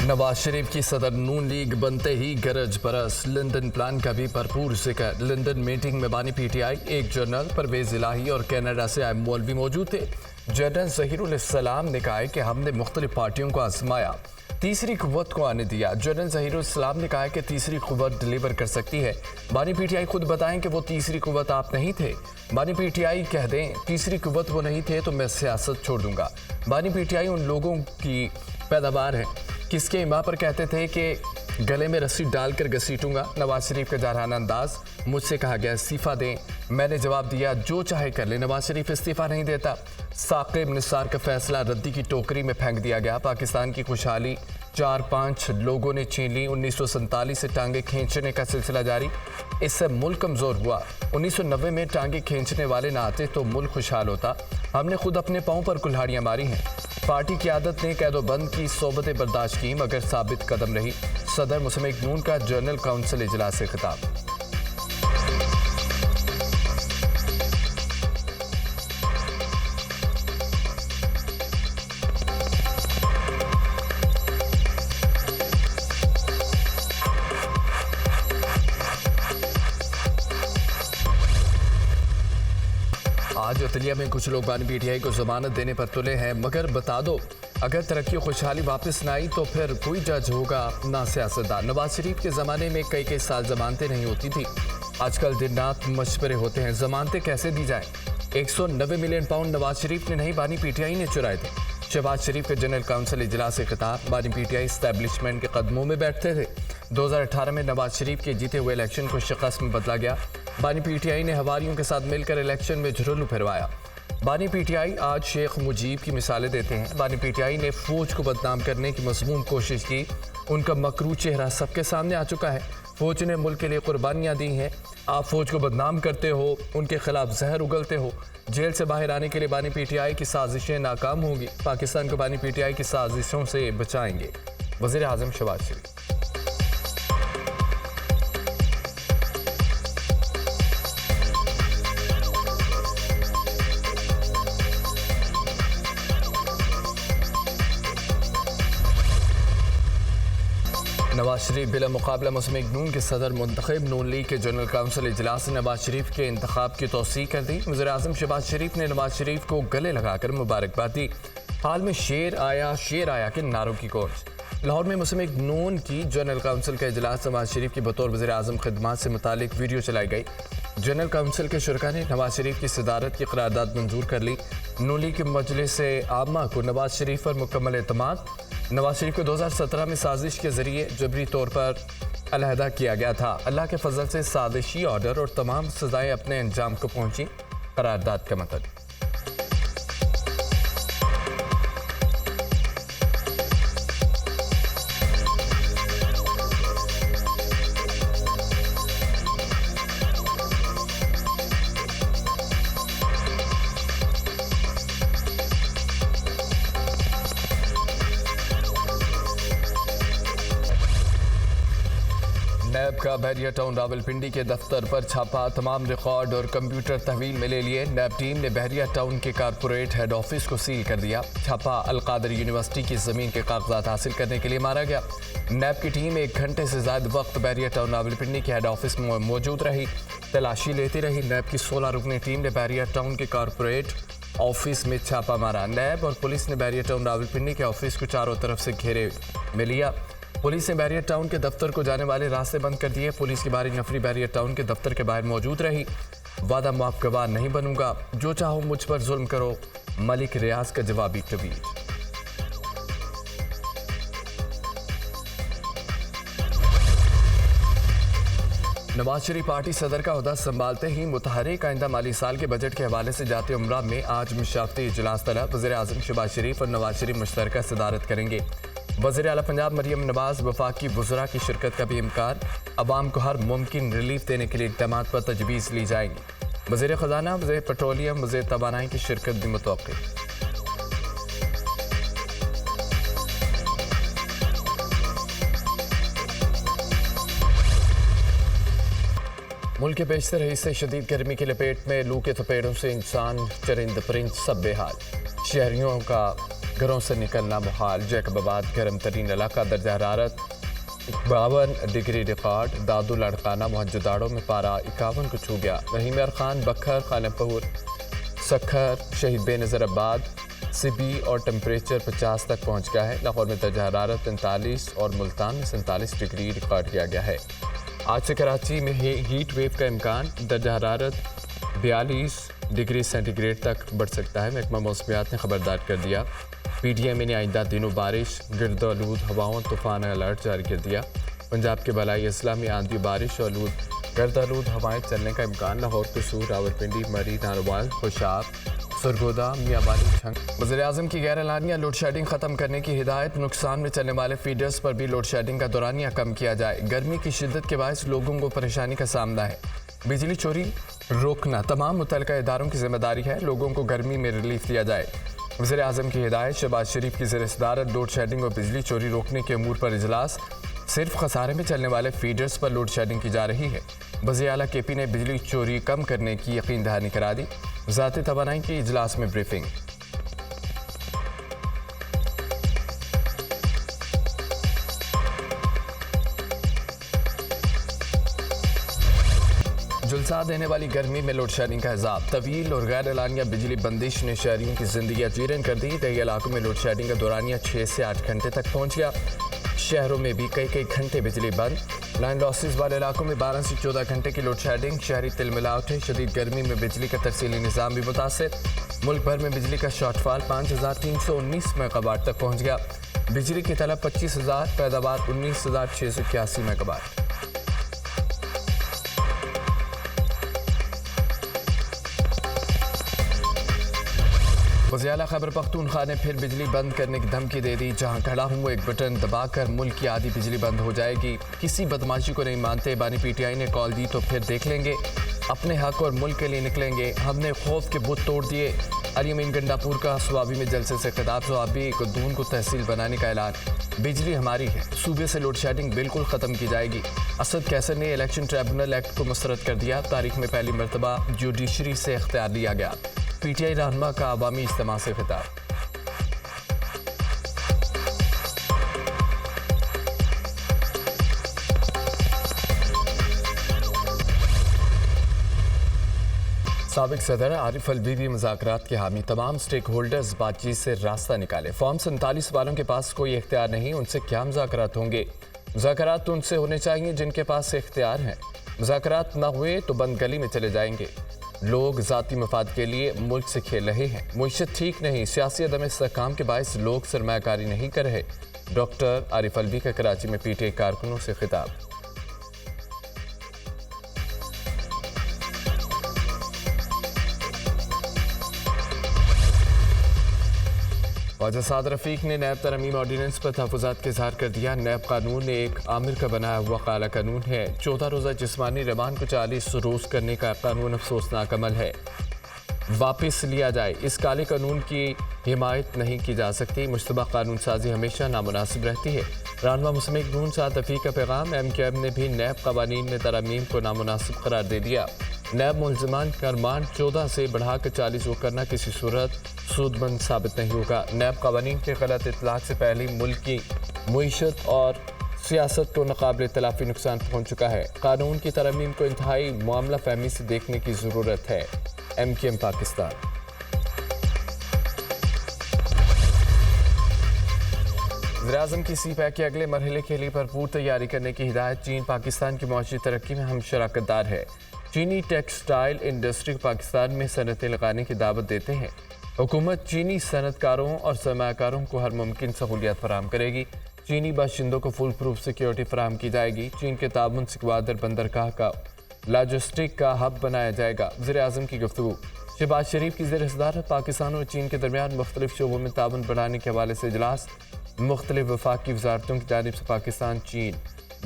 नवाज शरीफ की सदर नून लीग बनते ही गरज बरस, लंदन प्लान का भी भरपूर जिक्र। लंदन मीटिंग में बानी पीटीआई, एक जनरल परवेज इलाही और कनाडा से आए मौलवी मौजूद थे। जनरल ज़हीरुल इस्लाम ने कहा कि हमने मुख्तलिफ पार्टियों को आजमाया, तीसरी कुव्वत को आने दिया। जनरल ज़हीरुल इस्लाम ने कहा कि तीसरी कुव्वत डिलीवर कर सकती है। बानी पीटीआई खुद बताएं कि वो तीसरी कुव्वत आप नहीं थे। बानी पीटीआई कह दें तीसरी कुव्वत वो नहीं थे तो मैं सियासत छोड़ दूंगा। बानी पीटीआई उन लोगों की पैदावार है किसके माँ पर कहते थे कि गले में रस्सी डालकर घसीटूंगा। नवाज शरीफ का जारहाना अंदाज, मुझसे कहा गया इस्तीफा दें, मैंने जवाब दिया जो चाहे कर ले। नवाज शरीफ इस्तीफा नहीं देता। साकिब निसार का फैसला रद्दी की टोकरी में फेंक दिया गया। पाकिस्तान की खुशहाली 4-5 लोगों ने छीन ली। 1947 से टांगे खींचने का सिलसिला जारी, इससे मुल्क कमजोर हुआ। 1990 में टांगे खींचने वाले ना आते तो मुल्क खुशहाल होता। हमने खुद अपने पाँव पर कुल्हाड़ियां मारी हैं। पार्टी की आदत ने कैदोबंद की सोबतें बर्दाश्त की मगर साबित कदम रही। सदर मुस्लिम नून का जनरल काउंसिल इजलास से खिताब। आज अतलिया में कुछ लोग बानी पीटीआई को जमानत देने पर तुले हैं, मगर बता दो अगर तरक्की और खुशहाली वापस ना आई तो फिर कोई जज होगा ना सियासतदान। नवाज शरीफ के ज़माने में कई साल जमानतें नहीं होती थी, आजकल दिन रात मशवरे होते हैं। जमानतें कैसे दी जाएं? 190 मिलियन पाउंड नवाज शरीफ ने नहीं, बानी पीटीआई ने चुराए थे। शहबाज शरीफ के जनरल काउंसिल इजलास से खिताब। बानी पीटीआई इस्टेब्लिशमेंट के कदमों में बैठते थे। 2018 में नवाज शरीफ के जीते हुए इलेक्शन को शिकस्त में बदला गया। बानी पीटीआई ने हवारियों के साथ मिलकर इलेक्शन में झुरलू फिरवाया। बानी पीटीआई आज शेख मुजीब की मिसालें देते हैं। बानी पीटीआई ने फौज को बदनाम करने की मज़मूम कोशिश की, उनका मकरू चेहरा सबके सामने आ चुका है। फौज ने मुल्क के लिए कुर्बानियाँ दी हैं, आप फौज को बदनाम करते हो, उनके खिलाफ जहर उगलते हो। जेल से बाहर आने के लिए बानी पीटीआई की साजिशें नाकाम होंगी। पाकिस्तान को बानी पीटीआई की साजिशों से बचाएंगे वज़ीर आज़म शहबाज शरीफ। नवाज शरीफ बिला मुकाबला मुस्लिम नून के सदर मुंतखब। नून लीग के जनरल काउंसिल इजलास ने नवाज शरीफ के इंतखाब की तौसीक कर दी। वज़ीर आज़म शहबाज शरीफ ने नवाज शरीफ को गले लगाकर मुबारकबाद दी। हाल में शेर आया के नारों की कोर्स। लाहौर में मुस्लिम नून की जनरल काउंसिल का इजलास, नवाज शरीफ की बतौर वज़ीर आज़म खिदमात से मुतालिक वीडियो चलाई गई। जनरल काउंसिल के शुरका ने नवाज शरीफ की सदारत की करारदाद मंजूर कर ली। नून लीग की मजलिस आमा को नवाज शरीफ पर मुकम्मल एतमाद। नवाज शरीफ को 2017 में साजिश के जरिए जबरी तौर पर अलहदा किया गया था। अल्लाह के फजल से साजिशी ऑर्डर और तमाम सजाएं अपने अंजाम को पहुंची, करारदाद का मतलब। नैब का बहरिया टाउन रावलपिंडी के दफ्तर पर छापा, तमाम रिकॉर्ड और कंप्यूटर तहवील में ले लिए। नैब टीम ने बहरिया टाउन के कारपोरेट हेड ऑफिस को सील कर दिया। छापा अलकादर यूनिवर्सिटी की ज़मीन के कागजात हासिल करने के लिए मारा गया। नैब की टीम 1 घंटे से ज़्यादा वक्त बहरिया टाउन रावलपिंडी के हेड ऑफिस में मौजूद रही, तलाशी लेती रही। नैब की 16 रुकनी टीम ने बहरिया टाउन के कारपोरेट ऑफिस में छापा मारा। नैब और पुलिस ने बहरिया टाउन रावलपिंडी के ऑफिस को चारों तरफ से घेरे में लिया। पुलिस ने बैरियर टाउन के दफ्तर को जाने वाले रास्ते बंद कर दिए। पुलिस की भारी नफरी बैरियर टाउन के दफ्तर के बाहर मौजूद रही। वादा माफ गवार नहीं बनूंगा, जो चाहो मुझ पर जुल्म करो, मलिक रियाज का जवाबी ट्वीट। नवाज शरीफ पार्टी सदर का ओहदा संभालते ही मुतहरिक आइंदा माली साल के बजट के हवाले से जाते उम्रा में आज मुशावरती इजलास तलब। वज़ीर आज़म शहबाज शरीफ और नवाज शरीफ मुश्तरका सदारत करेंगे। वज़ीर आला पंजाब मरियम नवाज वफाकी वज़रा की शिरकत का भी इम्कान। अवाम को हर मुमकिन रिलीफ देने के लिए इक़दामात पर तजवीज़ ली जाएंगी। वज़ीर ख़जाना, वज़ीर पेट्रोलियम, वज़ीर तवानाई की शिरकत भी मुतवक्किल। मुल्क के बेशतर हिस्से शदीद गर्मी की लपेट में। लू के थपेड़ों से इंसान, चरिंद परिंद सब बेहाल। शहरियों का घरों से निकलना मुहाल। जैकबाबाद गर्म तरीन इलाका, दर्जा हरारत 52 डिग्री रिकॉर्ड। दादू लड़काना मोहज्जदाड़ों में पारा 51 को छू गया। रहीम यार खान, बखर, खानपुर, सखर, शहीद बेनज़र आबाद, सिबी और टेम्परेचर 50 तक पहुंच गया है। लाहौर में दर्जा हरारत 43 और मुल्तान में 47 डिग्री रिकॉर्ड किया गया है। आज से कराची में हीट वेव का इम्कान, दर्जा हरारत 42 डिग्री सेंटीग्रेड तक बढ़ सकता है। महकमा मौसमियात ने खबरदार कर दिया। PTM ने आइंदा दिनों बारिश, गिरद आलूद हवाओं, तूफान अलर्ट जारी कर दिया। पंजाब के बलाई अजला में आंधी, बारिश और गर्द आलूद हवाएं चलने का इम्कान। लाहौर, कसूर, रावलपिंडी, मरी, नारोवाल, खुशाब, सरगोदा, मियाँवाली, झंग। वज़ीर-ए-आज़म की गैर एलानिया लोड शेडिंग ख़त्म करने की हिदायत। नुकसान में चलने वाले फीडर्स पर भी लोड शेडिंग का दौरानिया कम किया जाए। गर्मी की शिद्दत के बायस लोगों को परेशानी का सामना है। बिजली चोरी रोकना तमाम मुतल्लिका इदारों की जिम्मेदारी है। लोगों को गर्मी में रिलीफ दिया जाए। वज़ीर-ए-आज़म की हिदायत। शहबाज शरीफ की ज़ेर-ए-सदारत लोड शेडिंग और बिजली चोरी रोकने के अमूर पर इजलास। सिर्फ खसारे में चलने वाले फीडर्स पर लोड शेडिंग की जा रही है। वज़ीर आला KP ने बिजली चोरी कम करने की यकीन दहानी करा दी। ज़ाती तवानाई के इजलास में ब्रीफिंग। जुलसा देने वाली गर्मी में लोड शेडिंग का हिसाब। तवील और गैर एलानिया बिजली बंदिश ने शहरियों की जिंदगी चीरन कर दी। कई इलाकों में लोड शेडिंग का दौरानिया 6 से 8 घंटे तक पहुंच गया। शहरों में भी कई घंटे बिजली बंद। लाइन लॉसेस वाले इलाकों में 12 से 14 घंटे की लोड शेडिंग। शहरी तिलमिला उठे। शदीद गर्मी में बिजली का तरसीली निज़ाम भी मुतासिर। मुल्क भर में बिजली का शॉर्टफॉल 5319 मेगावाट तक पहुंच गया। बिजली की तलब 25,000, पैदावार 19,681 मेगावाट। वज़ीर आला खैबर पख्तूनख्वा ने फिर बिजली बंद करने की धमकी दे दी। जहां खड़ा हूँ एक बटन दबाकर मुल्क की आधी बिजली बंद हो जाएगी। किसी बदमाशी को नहीं मानते। बानी PTI ने कॉल दी तो फिर देख लेंगे। अपने हक और मुल्क के लिए निकलेंगे। हमने खौफ के बुत तोड़ दिए। अली अमीन गंडापुर का स्वाबी में जलसे से खिताब। स्वाबी दून को तहसील बनाने का ऐलान। बिजली हमारी है। सूबे से लोड शेडिंग बिल्कुल ख़त्म की जाएगी। असद कैसर ने इलेक्शन ट्रिब्यूनल एक्ट को मुस्तरद कर दिया। तारीख में पहली मरतबा जुडिशरी से इख्तियार लिया गया। PTI रहनुमा का अवामी इज्तिमा से खिताब। साबिक सदर आरिफ अलवी भी मुज़ाकरात के हामी। तमाम स्टेक होल्डर्स बातचीत से रास्ता निकाले। फॉर्म 47 वालों के पास कोई इख्तियार नहीं, उनसे क्या मुज़ाकरात होंगे? मुज़ाकरात तो उनसे होने चाहिए जिनके पास इख्तियार हैं। मुज़ाकरात ना हुए तो बंद गली में चले जाएंगे। लोग ज़ाती मफाद के लिए मुल्क से खेल रहे हैं। मुईशत ठीक नहीं। सियासी अदम इस्तेहकाम के बायस लोग सरमायाकारी नहीं कर रहे। डॉक्टर आरिफ अलवी का कराची में PTI कारकुनों से खिताब। ख्वाजा साद रफीक ने नैब तरमीम ऑर्डिनेंस पर तहफ़्फ़ुज़ात का इज़हार कर दिया। नैब कानून एक आमिर का बनाया हुआ काला कानून है। 14 रोज़ा जिस्मानी रिमांड को 40 रोज़ करने का कानून अफसोसनाक अमल है, वापस लिया जाए। इस काले कानून की हिमायत नहीं की जा सकती। मुश्तबा कानून साजी हमेशा नामुनासिब रहती है। रहनुमा मुस्लिम नून साद रफीक का पैगाम। MKM ने भी नैब कवानीन में तरमीम को नामुनासिब करार दे दिया। नैब मुलजमान का रिमांड 14 से बढ़ाकर 40 रोज़ करना किसी सूरत सूदमंद साबित नहीं होगा। नैब कवानीन के गलत इतलाक़ से पहले मुल्क की मुईशत और सियासत को नाकाबिल तलाफ़ी नुकसान पहुँच चुका है। कानून की तरमीम को इंतहाई मामला फहमी से देखने की ज़रूरत है। MKM पाकिस्तान। वज़ीर-ए-आज़म की CPEC के अगले मरहले के लिए भरपूर तैयारी करने की हिदायत। चीन पाकिस्तान की मौजूदा तरक्की में हम शराकतदार है। चीनी टेक्सटाइल इंडस्ट्री पाकिस्तान में सनतें लगाने की दावत देते हैं। हुकूमत चीनी सनतकारों और सरमायाकारों को हर मुमकिन सहूलियत फराहम करेगी। चीनी बाशिंदों को फुल प्रूफ सिक्योरिटी फराहम की जाएगी। चीन के ताबन से ग्वादर बंदरगाह का लॉजिस्टिक का हब बनाया जाएगा। वज़ीर-ए-आज़म की गुफ्तगू। शहबाज शरीफ की ज़ेर-ए-सदारत पाकिस्तान और चीन के दरमियान मुख्तलिफ शोबों में ताबन बढ़ाने के हवाले से इजलास। मुख्तलिफ वफाकी वजारतों की जानिब से पाकिस्तान चीन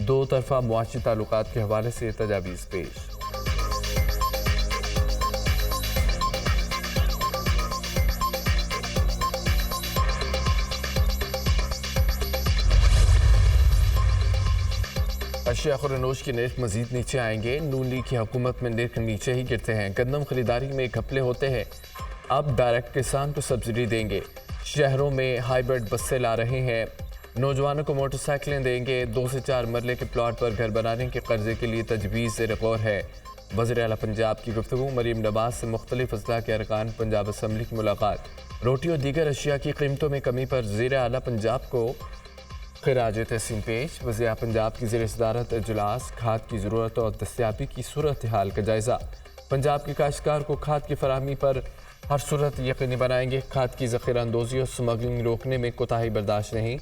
दो तरफा मुआशी ताल्लुकात के हवाले से तजावीज़ पेश। अशिया खुरनोश के नर्ख मजीद नीचे आएंगे। नून लीग की हुकूमत में नर्ख नीचे ही गिरते हैं। गंदम खरीदारी में घपले होते हैं। अब डायरेक्ट किसान को सब्सिडी देंगे। शहरों में हाइब्रिड बसें ला रहे हैं। नौजवानों को मोटरसाइकिलें देंगे। 2 से 4 मरले के प्लॉट पर घर बनाने के कर्जे के लिए तजवीज़ ज़ेर गौर है। वज़ीर आला पंजाब की गुफ्तगू। मरीम नवाज से मुख्तलिफ अजला के अरकान पंजाब असम्बली की मुलाकात। रोटी और दीगर अशिया की कीमतों में कमी पर ज़ीर आला पंजाब को खिराज तहसीन पेश। वज़ीर पंजाब की ज़ेर सदारत इजलास। खाद की ज़रूरत और दस्तियाबी की सूरत हाल का जायज़ा। पंजाब के काश्तकार को खाद की फराहमी पर हर सूरत यकीनी बनाएंगे। खाद की ज़ख़ीरा अंदोज़ी और स्मगलिंग रोकने में कोताही बर्दाश्त नहीं।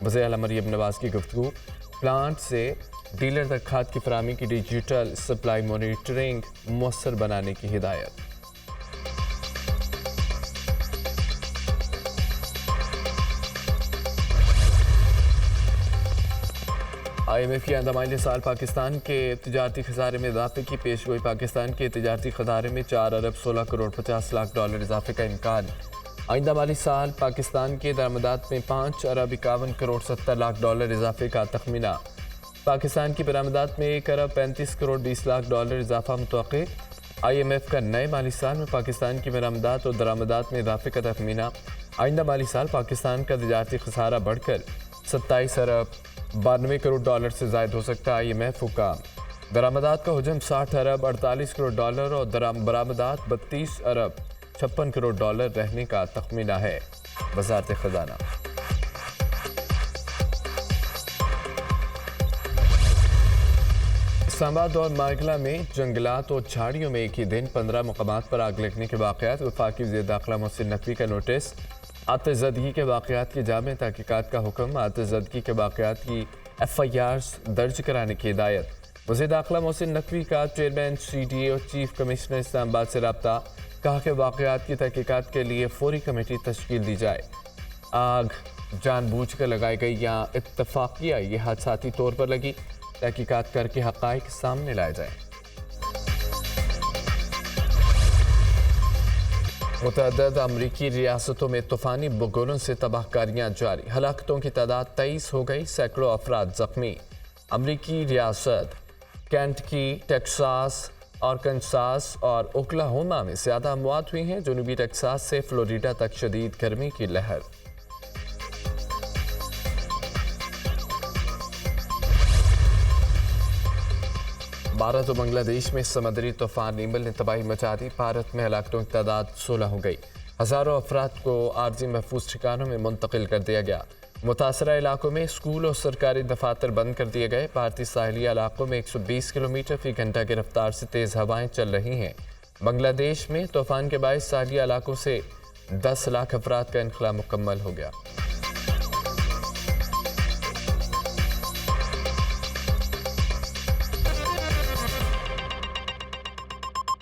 वज़ीर आला मरीम नवाज की गुफ्तगू। प्लांट से डीलर तक खाद की फराहमी की डिजिटल सप्लाई मॉनिटरिंग मुअस्सर बनाने की हिदायत। IMF की आंदा साल पाकिस्तान के तिजारती खसारे में इजाफे की पेशगोई। पाकिस्तान के तिजारती खसारे में 4 अरब 16 करोड़ 50 लाख डॉलर इजाफे का इम्कान। आइंदा माली साल पाकिस्तान के दरामदात में 5 अरब 51 करोड़ 70 लाख डॉलर इजाफे का तखमीना। पाकिस्तान की बरामदात में 1 अरब 35 करोड़ 20 लाख डॉलर इजाफा मुतवक्किल। IMF का नए माली साल में पाकिस्तान की बरामदात और दरामदात में इजाफे का तखमीना। आइंदा माली साल पाकिस्तान का तिजारती खसारा बढ़कर 27 अरब 92 करोड़ डॉलर से ज़ायद हो सकता है। IMF हुक्म। दरामदात का हजम 60 अरब 48 करोड़ डॉलर और बरामदात 32 अरब 56 करोड़ डॉलर रहने का तखमीना है। वज़ारत ख़ज़ाना। इस्लामाबाद और मागला में जंगलात और झाड़ियों में एक ही दिन 15 मकामात पर आग लगने के वाक़यात। वफाकी वज़ीर दाखिला मोहसिन नकवी का नोटिस। आतिशज़दगी के वाक़यात की जामे तहक़ीक़ात का हुक्म। आतिशज़दगी के वाक़यात की FIRs दर्ज कराने की हिदायत। वज़ीर दाखिला मोहसिन नकवी का चेयरमैन CDA और चीफ कमिश्नर इस्लामाबाद से रब्ता। कहा कि वाक़यात की तहक़ीक़ात के लिए फौरी कमेटी तश्कील दी जाए। आग जानबूझ कर लगाई गई या इत्तफ़ाक़िया ये हादसाती तौर पर लगी। तहक़ीक़ात करके हक़ाइक़ सामने लाए जाएँ। मुतअद्दिद अमरीकी रियासतों में तूफ़ानी बगुलों से तबाहकारियाँ जारी। हलाकतों की तादाद 23 हो गई। सैकड़ों अफराद ज़ख्मी। अमरीकी रियासत केंटकी, टेक्सास, आर्कनसास और ओक्लाहोमा में ज़्यादा अमवात हुई हैं। जनूबी टेक्सास से फ्लोरिडा तक शदीद गर्मी की लहर। भारत और बांग्लादेश में समुद्री तूफान नीमल ने तबाही मचा दी। भारत में हलाकतों की तादाद 16 हो गई। हज़ारों अफराद को आर्जी महफूज ठिकानों में मुंतकिल कर दिया गया। मुतासरा इलाकों में स्कूल और सरकारी दफातर बंद कर दिए गए। भारतीय साहली इलाकों में 120 किलोमीटर फी घंटा की रफ्तार से तेज़ हवाएं चल रही हैं। बांग्लादेश में तूफान के बायस साहली इलाकों से 10 लाख अफराद का इनखला मुकम्मल हो गया।